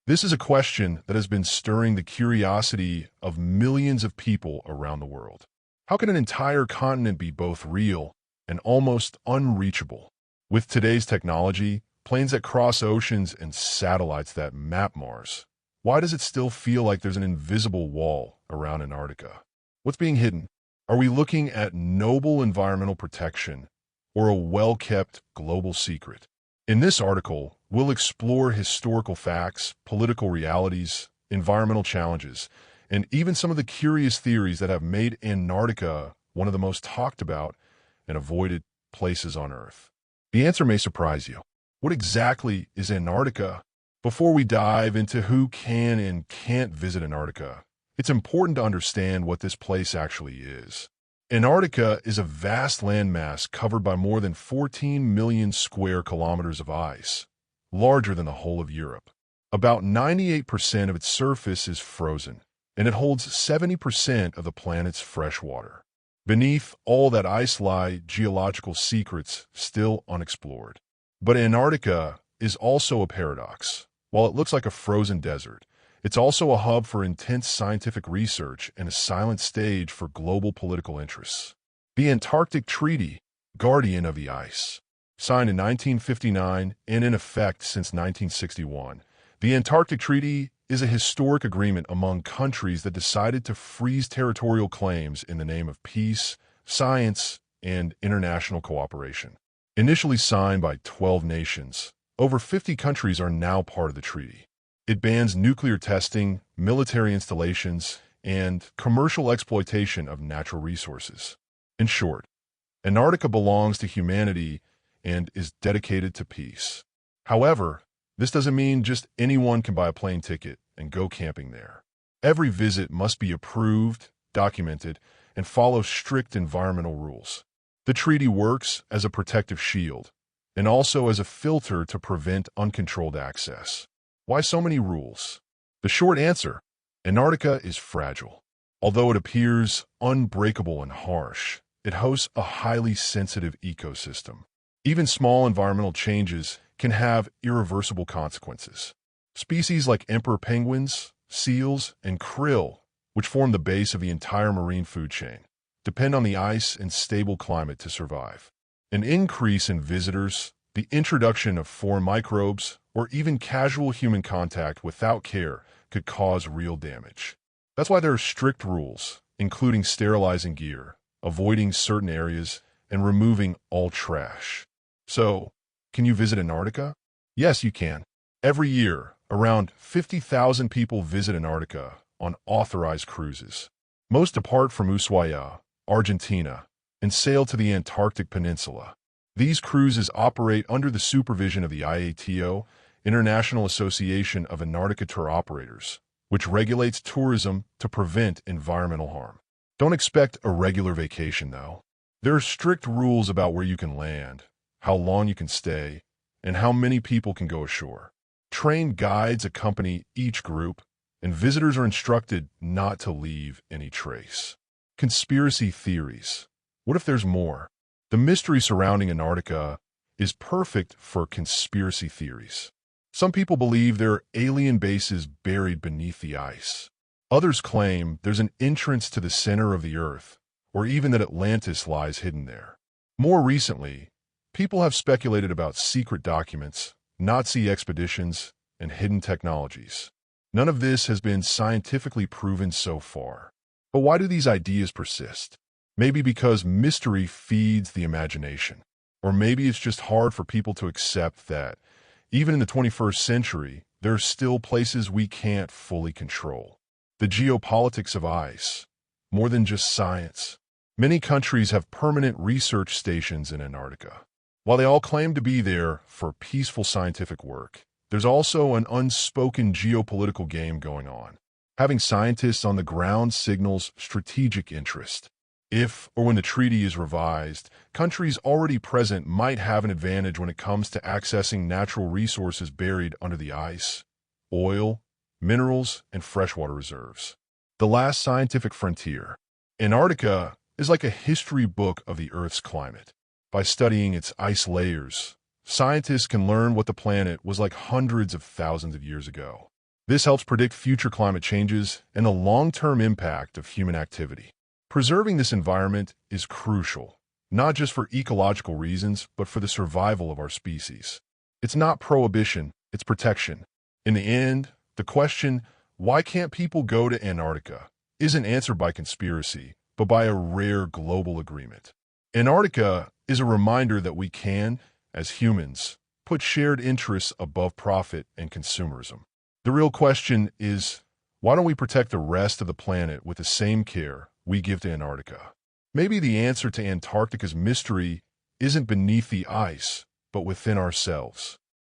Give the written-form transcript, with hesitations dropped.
This is a question that has been stirring the curiosity of millions of people around the world. How can an entire continent be both real and almost unreachable? With today's technology, planes that cross oceans and satellites that map Mars, why does it still feel like there's an invisible wall around Antarctica? What's being hidden? Are we looking at noble environmental protection or a well-kept global secret? In this article, we'll explore historical facts, political realities, environmental challenges, and even some of the curious theories that have made Antarctica one of the most talked about and avoided places on Earth. The answer may surprise you. What exactly is Antarctica? Before we dive into who can and can't visit Antarctica, it's important to understand what this place actually is. Antarctica is a vast landmass covered by more than 14 million square kilometers of ice, larger than the whole of Europe. About 98% of its surface is frozen, and it holds 70% of the planet's fresh water. Beneath all that ice lie geological secrets still unexplored. But Antarctica is also a paradox. While it looks like a frozen desert, it's also a hub for intense scientific research and a silent stage for global political interests. The Antarctic Treaty, guardian of the ice. Signed in 1959 and in effect since 1961, the Antarctic Treaty is a historic agreement among countries that decided to freeze territorial claims in the name of peace, science, and international cooperation. Initially signed by 12 nations, over 50 countries are now part of the treaty. It bans nuclear testing, military installations, and commercial exploitation of natural resources. In short, Antarctica belongs to humanity and is dedicated to peace. However, this doesn't mean just anyone can buy a plane ticket and go camping there. Every visit must be approved, documented, and follow strict environmental rules. The treaty works as a protective shield and also as a filter to prevent uncontrolled access. Why so many rules? The short answer: Antarctica is fragile. Although it appears unbreakable and harsh, it hosts a highly sensitive ecosystem. Even small environmental changes can have irreversible consequences. Species like emperor penguins, seals, and krill, which form the base of the entire marine food chain, depend on the ice and stable climate to survive. An increase in visitors, the introduction of foreign microbes, or even casual human contact without care could cause real damage. That's why there are strict rules, including sterilizing gear, avoiding certain areas, and removing all trash. So, can you visit Antarctica? Yes, you can. Every year, around 50,000 people visit Antarctica on authorized cruises. Most depart from Ushuaia, Argentina, and sail to the Antarctic Peninsula. These cruises operate under the supervision of the IATO, International Association of Antarctica Tour Operators, which regulates tourism to prevent environmental harm. Don't expect a regular vacation, though. There are strict rules about where you can land, how long you can stay, and how many people can go ashore. Trained guides accompany each group, and visitors are instructed not to leave any trace. Conspiracy theories. What if there's more? The mystery surrounding Antarctica is perfect for conspiracy theories. Some people believe there are alien bases buried beneath the ice. Others claim there's an entrance to the center of the Earth, or even that Atlantis lies hidden there. More recently, people have speculated about secret documents, Nazi expeditions, and hidden technologies. None of this has been scientifically proven so far. But why do these ideas persist? Maybe because mystery feeds the imagination. Or maybe it's just hard for people to accept that, even in the 21st century, there are still places we can't fully control. The geopolitics of ice, more than just science. Many countries have permanent research stations in Antarctica. While they all claim to be there for peaceful scientific work, there's also an unspoken geopolitical game going on. Having scientists on the ground signals strategic interest. If or when the treaty is revised, countries already present might have an advantage when it comes to accessing natural resources buried under the ice, oil, minerals, and freshwater reserves. The last scientific frontier. Antarctica is like a history book of the Earth's climate. By studying its ice layers, scientists can learn what the planet was like hundreds of thousands of years ago. This helps predict future climate changes and the long-term impact of human activity. Preserving this environment is crucial, not just for ecological reasons, but for the survival of our species. It's not prohibition, it's protection. In the end, the question, why can't people go to Antarctica, isn't answered by conspiracy, but by a rare global agreement. Antarctica is a reminder that we can, as humans, put shared interests above profit and consumerism. The real question is, why don't we protect the rest of the planet with the same care we give to Antarctica? Maybe the answer to Antarctica's mystery isn't beneath the ice, but within ourselves.